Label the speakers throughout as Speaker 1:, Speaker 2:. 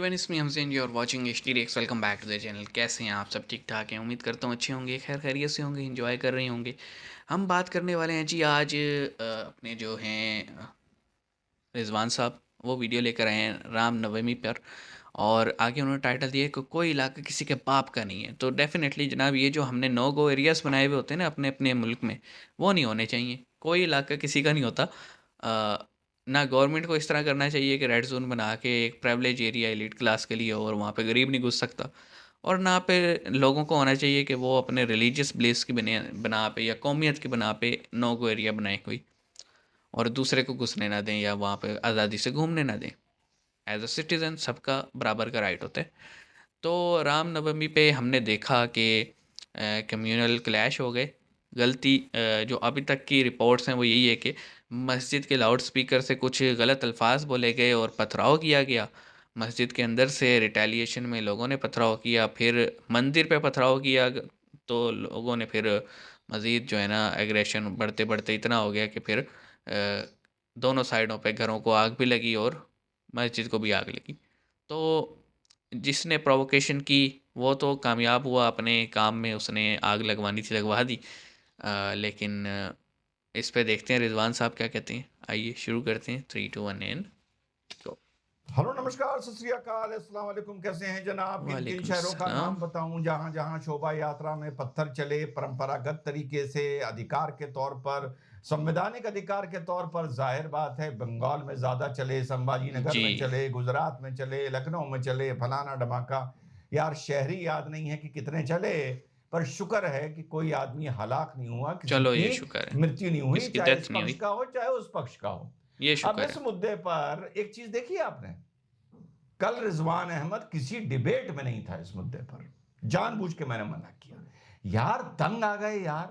Speaker 1: Everyone, इसमें हमसेन you are watching H T reacts. Welcome back to the channel. कैसे हैं आप? सब ठीक ठाक हैं? उम्मीद करता हूँ अच्छे होंगे, खैर खैरियत से होंगे, एंजॉय कर रहे होंगे। हम बात करने वाले हैं जी आज अपने जो हैं रिजवान साहब, वो वीडियो लेकर आए हैं राम नवमी पर। और आगे उन्होंने टाइटल दिया है कि कोई इलाका किसी के बाप का नहीं है। तो डेफिनेटली जनाब, ये जो हमने नो गो एरियाज़ बनाए हुए होते हैं ना अपने अपने मुल्क में, वो नहीं होने चाहिए। कोई इलाका किसी का नहीं होता। ना गवर्नमेंट को इस तरह करना चाहिए कि रेड जोन बना के एक प्राइविलेज एरिया एलिट क्लास के लिए हो और वहाँ पे गरीब नहीं घुस सकता। और ना पे लोगों को होना चाहिए कि वो अपने रिलीजियस बेस की बना पे या कौमियत की बना पे नो गो एरिया बनाए कोई, और दूसरे को घुसने ना दें या वहाँ पे आज़ादी से घूमने ना दें। एज अ सिटीज़न सबका बराबर का राइट होता है। तो रामनवमी पे हमने देखा कि कम्युनल क्लैश हो गए। गलती जो अभी तक की रिपोर्ट्स हैं वो यही है कि मस्जिद के लाउड स्पीकर से कुछ गलत अल्फाज बोले गए और पथराव किया गया। मस्जिद के अंदर से रिटेलिएशन में लोगों ने पथराव किया, फिर मंदिर पे पथराव किया। तो लोगों ने फिर मज़ीद जो है ना एग्रेशन बढ़ते बढ़ते इतना हो गया कि फिर दोनों साइडों पे घरों को आग भी लगी और मस्जिद को भी आग लगी। तो जिसने प्रोवोकेशन की वो तो कामयाब हुआ अपने काम में, उसने आग लगवानी थी लगवा दी। लेकिन इस पे देखते हैं रिजवान साहब क्या कहते हैं। आइए शुरू करते हैं। 3 2 1 एंड गो।
Speaker 2: हेलो, नमस्कार, सत श्री अकाल, अस्सलाम वालेकुम। कैसे हैं जनाब? किन किन
Speaker 1: वालेकुम
Speaker 2: शहरों का
Speaker 1: सलाम।
Speaker 2: नाम बताऊं जहां जहां शोभा यात्रा में पत्थर चले, परंपरागत तरीके से अधिकार के तौर पर, संवैधानिक अधिकार के तौर पर? जाहिर बात है बंगाल में ज्यादा चले, संभाजी नगर
Speaker 1: जी।
Speaker 2: में चले, गुजरात में चले, लखनऊ में चले, फलाना धमाका। यार शहरी याद नहीं है कि कितने चले, पर शुक्र है कि कोई आदमी हलाक नहीं हुआ, किसी
Speaker 1: चलो ये
Speaker 2: की
Speaker 1: शुक्र है,
Speaker 2: मृत्यु नहीं हुई,
Speaker 1: किसकी
Speaker 2: चाहे इस
Speaker 1: डेथ नहीं
Speaker 2: पक्ष
Speaker 1: हुई।
Speaker 2: का हो चाहे उस पक्ष का हो।
Speaker 1: ये
Speaker 2: अब
Speaker 1: शुक्र
Speaker 2: इस
Speaker 1: है।
Speaker 2: मुद्दे पर एक चीज देखी आपने, कल रिजवान अहमद किसी डिबेट में नहीं था इस मुद्दे पर, जानबूझ के मैंने मना किया। यार तंग आ गए, यार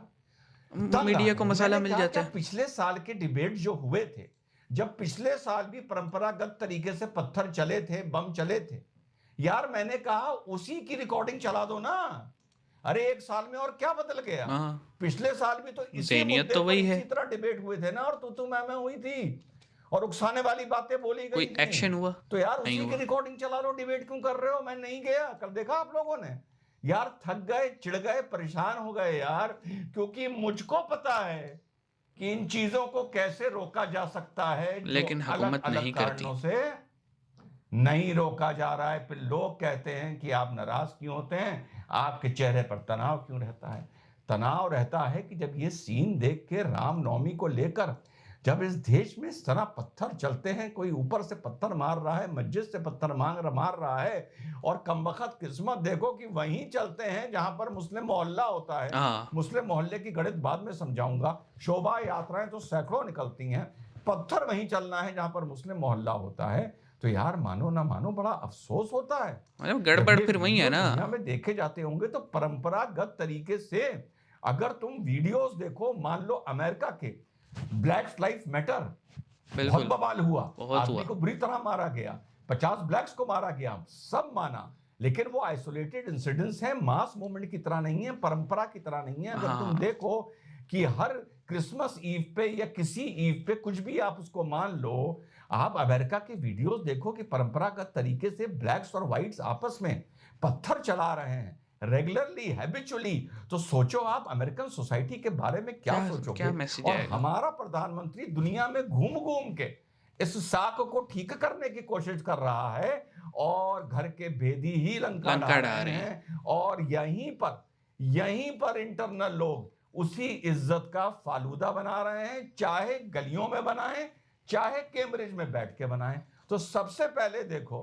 Speaker 2: तंग आ
Speaker 1: मीडिया को
Speaker 2: गए।
Speaker 1: मसाला
Speaker 2: मैंने
Speaker 1: मिल
Speaker 2: कहा
Speaker 1: जाता
Speaker 2: क्या
Speaker 1: है।
Speaker 2: पिछले साल के डिबेट जो हुए थे, जब पिछले साल भी परंपरागत तरीके से पत्थर चले थे, बम चले थे, यार मैंने कहा उसी की रिकॉर्डिंग चला दो ना। अरे एक साल में और क्या बदल गया?
Speaker 1: हाँ,
Speaker 2: पिछले साल भी तो इसी
Speaker 1: ज़हनियत
Speaker 2: मुद्दे
Speaker 1: तो
Speaker 2: पर
Speaker 1: वही है।
Speaker 2: इसी तरह डिबेट हुए थे ना, और तू मैं हुई थी और उकसाने वाली बातें बोली गई
Speaker 1: कोई
Speaker 2: थी।
Speaker 1: एक्शन हुआ?
Speaker 2: तो यार
Speaker 1: नहीं
Speaker 2: उसी की
Speaker 1: हुआ।
Speaker 2: रिकॉर्डिंग चला लो, डिबेट क्यों कर रहे हो? मैं नहीं गया, कल देखा आप लोगों ने। यार थक गए, चिढ़ गए, परेशान हो गए यार, क्योंकि मुझको पता है कि इन चीजों को कैसे रोका जा सकता है, जो
Speaker 1: लेकिन
Speaker 2: अलग
Speaker 1: हुकूमत
Speaker 2: अलग
Speaker 1: नहीं करती।
Speaker 2: कारणों से नहीं रोका जा रहा है। फिर लोग कहते हैं कि आप नाराज क्यों होते हैं, आपके चेहरे पर तनाव क्यों रहता है? तनाव रहता है कि जब ये सीन देख के रामनवमी को लेकर, जब इस देश में इस तरह पत्थर चलते हैं, कोई ऊपर से पत्थर मार रहा है, मस्जिद से पत्थर मार रहा है, और कमबख्त किस्मत देखो कि वहीं चलते हैं जहां पर मुस्लिम मोहल्ला होता है।
Speaker 1: हाँ।
Speaker 2: मुस्लिम मोहल्ले की गणित बाद में समझाऊंगा। शोभा यात्राएं तो सैकड़ों निकलती हैं, पत्थर वहीं चलना है जहां पर मुस्लिम मोहल्ला होता है। तो यार मानो ना मानो बड़ा अफसोस होता है।
Speaker 1: मतलब
Speaker 2: जब
Speaker 1: गड़बड़
Speaker 2: ये
Speaker 1: फिर वही है
Speaker 2: वीडियो
Speaker 1: ना।
Speaker 2: दुनिया में देखे जाते होंगे तो परंपरागत तरीके से, अगर तुम वीडियोस देखो, मान लो अमेरिका के ब्लैक्स लाइफ मैटर, बहुत
Speaker 1: बिल्कुल।
Speaker 2: बवाल हुआ,
Speaker 1: बहुत
Speaker 2: आदमी
Speaker 1: हुआ।
Speaker 2: को बुरी तरह मारा गया, 50 ब्लैक्स को मारा गया, सब माना। लेकिन वो आइसोलेटेड इंसिडेंट्स हैं, मास मूवमेंट की तरह नहीं है, परंपरा की तरह नहीं है। अगर तुम
Speaker 1: हाँ।
Speaker 2: देखो कि हर क्रिसमस ईव पे या किसी ईव पे कुछ भी आप उसको मान लो, आप अमेरिका के वीडियोस देखो कि परंपरागत तरीके से ब्लैक्स और व्हाइट्स आपस में पत्थर चला रहे हैं रेगुलरली, हैबिचुअली। तो सोचो आप अमेरिकन सोसाइटी के बारे में क्या
Speaker 1: क्या क्या
Speaker 2: सोचोगे।
Speaker 1: मैसेज
Speaker 2: और
Speaker 1: आएगा?
Speaker 2: हमारा प्रधानमंत्री दुनिया में घूम घूम के इस साख को ठीक करने की कोशिश कर रहा है, और घर के भेदी ही लंका ढा
Speaker 1: लंका ढा
Speaker 2: रहे
Speaker 1: रहे हैं।
Speaker 2: हैं। और यहीं पर इंटरनल लोग उसी इज्जत का फालूदा बना रहे हैं, चाहे गलियों में बनाएं, चाहे कैम्ब्रिज में बैठ के बनाएं। तो सबसे पहले देखो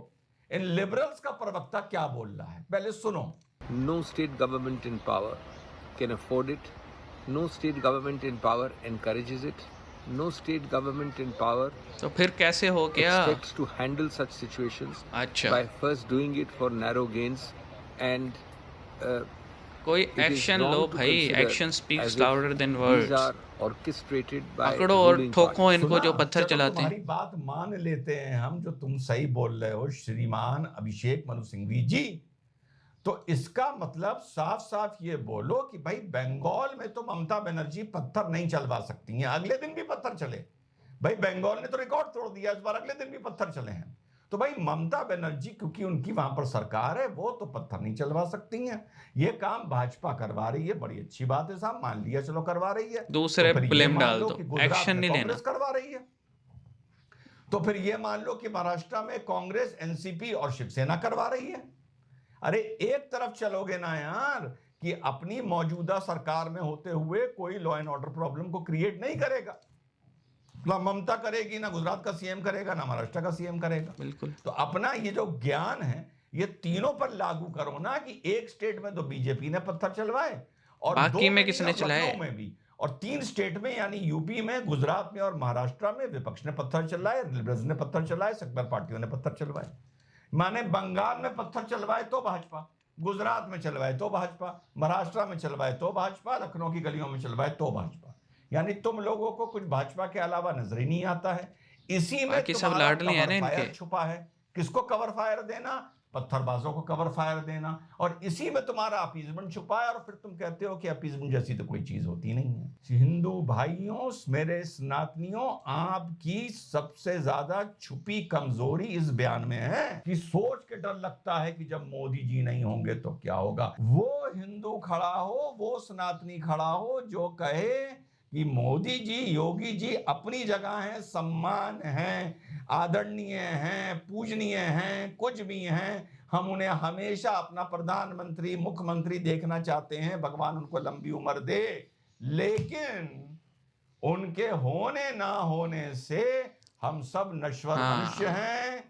Speaker 2: इन लिबरल्स का प्रवक्ता क्या बोल रहा है, पहले सुनो।
Speaker 3: No state government in power can afford it. No state government in power encourages it. No state government in power
Speaker 1: तो फिर कैसे हो गया?
Speaker 3: expects to handle such situations
Speaker 1: अच्छा,
Speaker 3: by first doing it for narrow gains, and uh,
Speaker 1: कोई
Speaker 3: it is
Speaker 1: action low
Speaker 3: wrong to
Speaker 1: भाई।
Speaker 3: consider
Speaker 1: action speaks
Speaker 3: as if
Speaker 1: louder than
Speaker 3: these
Speaker 1: words.
Speaker 3: are orchestrated by
Speaker 1: पकड़ो और
Speaker 3: ruling
Speaker 1: ठोको
Speaker 3: parties.
Speaker 1: इनको
Speaker 2: सुना?
Speaker 1: जो पत्थर
Speaker 2: चलो
Speaker 1: चलाते
Speaker 2: तुम्हारी
Speaker 1: हैं।
Speaker 2: बात मान लेते हैं हम, जो तुम सही बोल रहे हो श्रीमान अभिषेक मनु सिंघवी जी। तो इसका मतलब साफ साफ ये बोलो कि भाई बंगाल में तो ममता बनर्जी पत्थर नहीं चलवा सकती हैं, अगले दिन भी पत्थर चले। भाई बंगाल ने तो रिकॉर्ड तोड़ दिया इस बार, अगले दिन भी पत्थर चले हैं। तो भाई ममता बनर्जी क्योंकि उनकी वहां पर सरकार है, वो तो पत्थर नहीं चलवा सकती हैं। ये काम भाजपा करवा रही है, बड़ी अच्छी बात है साहब, मान लिया चलो करवा रही है।
Speaker 1: दूसरे
Speaker 2: तो फिर ये
Speaker 1: ब्लेम
Speaker 2: मान
Speaker 1: डाल
Speaker 2: लो
Speaker 1: दो,
Speaker 2: कि गुजरात
Speaker 1: एक्शन
Speaker 2: में
Speaker 1: नहीं लेना।
Speaker 2: कांग्रेस करवा रही है, तो फिर ये मान लो कि महाराष्ट्र में कांग्रेस, एनसीपी और शिवसेना करवा रही है। अरे एक तरफ चलोगे ना यार, कि अपनी मौजूदा सरकार में होते हुए कोई लॉ एंड ऑर्डर प्रॉब्लम को क्रिएट नहीं करेगा। ना ममता करेगी, ना गुजरात का सीएम करेगा, ना महाराष्ट्र का सीएम करेगा।
Speaker 1: बिल्कुल।
Speaker 2: तो अपना ये जो ज्ञान है ये तीनों पर लागू करो ना, कि एक स्टेट में तो बीजेपी ने पत्थर चलवाए, और
Speaker 1: बाकी
Speaker 2: दो
Speaker 1: में
Speaker 2: में भी,
Speaker 1: किसने
Speaker 2: और
Speaker 1: चलाए?
Speaker 2: लखनऊ में भी, और 3 स्टेट में यानी यूपी में, गुजरात में और महाराष्ट्र में विपक्ष ने पत्थर चलाए, लिबरल्स ने पत्थर चलाए, सेक्युलर पार्टियों ने पत्थर चलवाए। माने बंगाल में पत्थर चलवाए तो भाजपा, गुजरात में चलवाए तो भाजपा, महाराष्ट्र में चलवाए तो भाजपा, लखनऊ की गलियों में चलवाए तो भाजपा। यानी तुम लोगों को कुछ भाजपा के अलावा नजर ही नहीं आता है। इसी में
Speaker 1: बाकी सब
Speaker 2: तुम्हारा
Speaker 1: लाडले हैं
Speaker 2: कवर
Speaker 1: ना
Speaker 2: फायर
Speaker 1: इनके।
Speaker 2: छुपा है। किसको कवर फायर देना? पत्थरबाजों को कवर फायर देना। और इसी में तुम्हारा अपीजमेंट छुपा है, और फिर तुम कहते हो कि अपीजमेंट जैसी तो कोई चीज होती नहीं है। हिंदू भाइयों, मेरे सनातनियों, आपकी सबसे ज्यादा छुपी कमजोरी इस बयान में है कि सोच के डर लगता है कि जब मोदी जी नहीं होंगे तो क्या होगा। वो हिंदू खड़ा हो, वो सनातनी खड़ा हो जो कहे कि मोदी जी, योगी जी अपनी जगह हैं, सम्मान हैं, आदरणीय हैं, पूजनीय हैं, कुछ भी हैं, हम उन्हें हमेशा अपना प्रधानमंत्री, मुख्यमंत्री देखना चाहते हैं, भगवान उनको लंबी उम्र दे। लेकिन उनके होने ना होने से हम सब नश्वर मनुष्य
Speaker 1: हाँ,
Speaker 2: हैं।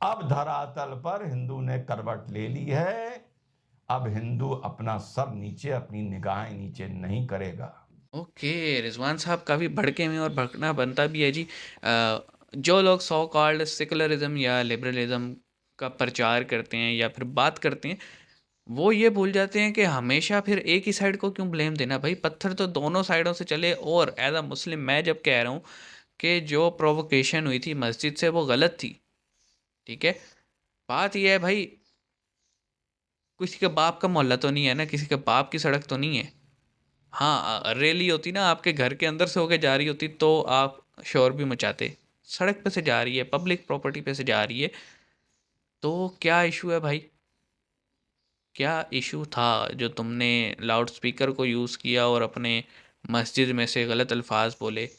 Speaker 2: अब धरातल पर हिंदू ने करवट ले ली है। अब हिंदू अपना सर नीचे, अपनी निगाहें नीचे नहीं करेगा।
Speaker 1: ओके। रिजवान साहब काफ़ी भड़के में, और भड़कना बनता भी है जी। जो लोग सो कॉल्ड सेकुलरिज्म या लिबरलिज्म का प्रचार करते हैं या फिर बात करते हैं, वो ये भूल जाते हैं कि हमेशा फिर एक ही साइड को क्यों ब्लेम देना। भाई पत्थर तो दोनों साइडों से चले, और एज अ मुस्लिम मैं जब कह रहा हूँ कि जो प्रोवोकेशन हुई थी मस्जिद से वो गलत थी, ठीक है। बात यह है भाई, किसी के बाप का मोहल्ला तो नहीं है ना, किसी के बाप की सड़क तो नहीं है। हाँ, रैली होती ना आपके घर के अंदर से होके जा रही होती तो आप शोर भी मचाते। सड़क पे से जा रही है, पब्लिक प्रॉपर्टी पे से जा रही है, तो क्या इशू है भाई? क्या इशू था जो तुमने लाउड स्पीकर को यूज़ किया और अपने मस्जिद में से गलत अल्फाज बोले,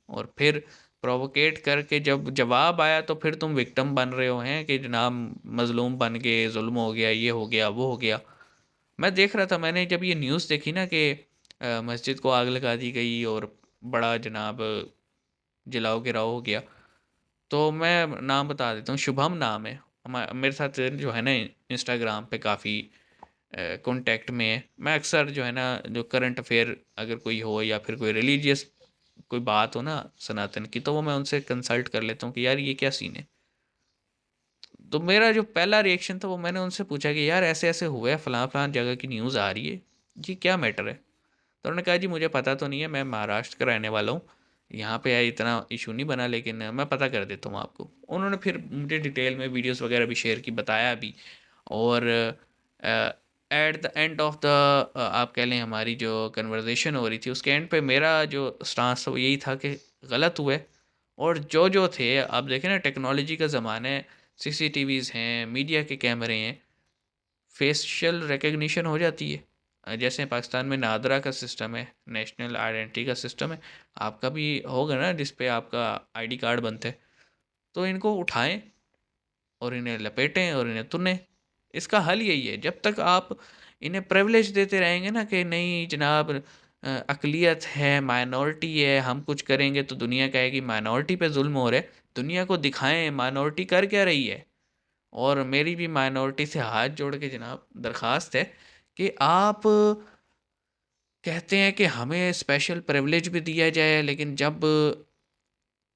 Speaker 1: और फिर प्रोवोकेट करके जब जवाब आया तो फिर तुम विक्टिम बन रहे हो हैं कि जनाब मजलूम बन गए, जुल्म हो गया, ये हो गया, वो हो गया। मैं देख रहा था, मैंने जब ये न्यूज़ देखी ना कि मस्जिद को आग लगा दी गई और बड़ा जनाब जलाओ गिराओ हो गया, तो मैं नाम बता देता हूँ, शुभम नाम है। मेरे साथ जो है ना इंस्टाग्राम पे काफ़ी कांटेक्ट में है। मैं अक्सर जो है ना, जो करंट अफेयर अगर कोई हो या फिर कोई रिलीजियस कोई बात हो ना सनातन की, तो वो मैं उनसे कंसल्ट कर लेता हूँ कि यार ये क्या सीन है। तो मेरा जो पहला रिएक्शन था वो मैंने उनसे पूछा कि यार ऐसे ऐसे हुआ है, फ़लाँ फ़लाँ जगह की न्यूज़ आ रही है, ये क्या मैटर है? तो उन्होंने कहा जी मुझे पता तो नहीं है, मैं महाराष्ट्र का रहने वाला हूँ, यहाँ पे यार इतना इशू नहीं बना, लेकिन मैं पता कर देता हूँ आपको। उन्होंने फिर मुझे डिटेल में वीडियोस वगैरह भी शेयर की, बताया भी। और at the end of the, आप कह लें हमारी जो कन्वर्जेशन हो रही थी उसके एंड पे मेरा जो स्टांस था वो यही था कि गलत हुआ है। और जो थे, आप देखें ना टेक्नोलॉजी का ज़माना है, सीसीटीवीज़ हैं, मीडिया के कैमरे हैं, फेशियल रिकग्निशन हो जाती है। जैसे पाकिस्तान में नादरा का सिस्टम है, नेशनल आइडेंटिटी का सिस्टम है, आपका भी होगा ना जिस पे आपका आईडी कार्ड बनता है। तो इनको उठाएं और इन्हें लपेटें और इन्हें तुनें। इसका हल यही है, जब तक आप इन्हें प्रिविलेज देते रहेंगे ना कि नहीं जनाब अक़लियत है, माइनॉरिटी है, हम कुछ करेंगे तो दुनिया कहेगी माइनॉरिटी पे जुल्म हो रहा है, दुनिया को दिखाएं माइनॉरिटी कर क्या रही है। और मेरी भी माइनॉरिटी से हाथ जोड़ के जनाब दरख्वास्त है कि आप कहते हैं कि हमें स्पेशल प्रिविलेज भी दिया जाए, लेकिन जब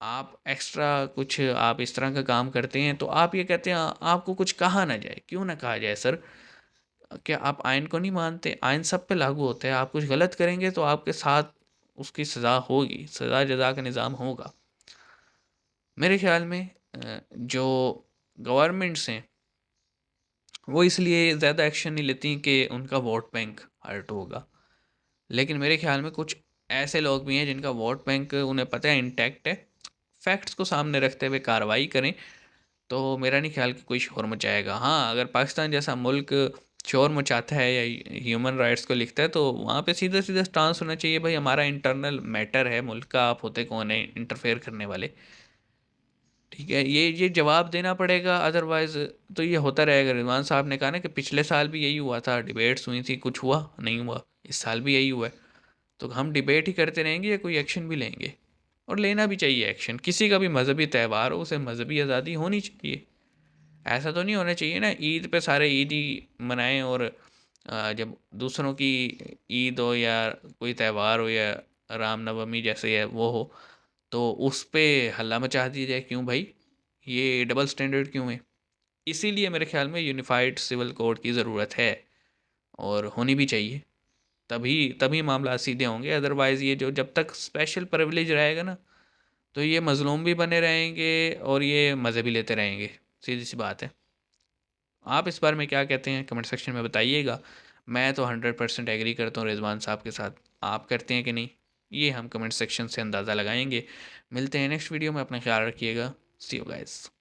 Speaker 1: आप एक्स्ट्रा कुछ आप इस तरह का काम करते हैं तो आप ये कहते हैं आपको कुछ कहा ना जाए। क्यों ना कहा जाए सर? क्या आप आइन को नहीं मानते? आइन सब पे लागू होता है। आप कुछ गलत करेंगे तो आपके साथ उसकी सज़ा होगी, सज़ा जज़ा का निज़ाम होगा। मेरे ख्याल में जो गवर्नमेंट्स हैं वो इसलिए ज़्यादा एक्शन नहीं लेती कि उनका वोट बैंक हर्ट होगा। लेकिन मेरे ख्याल में कुछ ऐसे लोग भी हैं जिनका वोट बैंक उन्हें पता है इंटैक्ट है, फैक्ट्स को सामने रखते हुए कार्रवाई करें तो मेरा नहीं ख्याल कि कोई शोर मचाएगा। हाँ, अगर पाकिस्तान जैसा मुल्क शोर मचाता है या ह्यूमन राइट्स को लिखता है, तो वहाँ पे सीधा-सीधा स्टांस होना चाहिए, भाई हमारा इंटरनल मैटर है मुल्क का, आप होते कौन है इंटरफेयर करने वाले? ठीक है, ये जवाब देना पड़ेगा, अदरवाइज़ तो ये होता रहेगा। रिजवान साहब ने कहा ना कि पिछले साल भी यही हुआ था, डिबेट्स हुई थी, कुछ हुआ? नहीं हुआ। इस साल भी यही हुआ है। तो हम डिबेट ही करते रहेंगे या कोई एक्शन भी लेंगे? और लेना भी चाहिए एक्शन। किसी का भी मज़हबी त्यौहार हो, उसे मज़हबी आज़ादी होनी चाहिए। ऐसा तो नहीं होना चाहिए ना ईद पे सारे ईद ही मनाएं, और जब दूसरों की ईद हो या कोई त्यौहार हो या रामनवमी जैसे है वो हो, तो उस पे हल्ला मचा दिया जाए। क्यों भाई? ये डबल स्टैंडर्ड क्यों है? इसीलिए मेरे ख्याल में यूनिफाइड सिविल कोड की ज़रूरत है, और होनी भी चाहिए। तभी तभी मामला सीधे होंगे, अदरवाइज़ ये जो जब तक स्पेशल प्रिविलेज रहेगा ना, तो ये मज़लूम भी बने रहेंगे और ये मज़े भी लेते रहेंगे। सीधी सी बात है। आप इस बारे में क्या कहते हैं, कमेंट सेक्शन में बताइएगा। मैं तो 100% एग्री करता हूँ रिजवान साहब के साथ। आप करते हैं कि नहीं, ये हम कमेंट सेक्शन से अंदाज़ा लगाएंगे। मिलते हैं नेक्स्ट वीडियो में, अपना ख्याल रखिएगा। सी यू गाइस।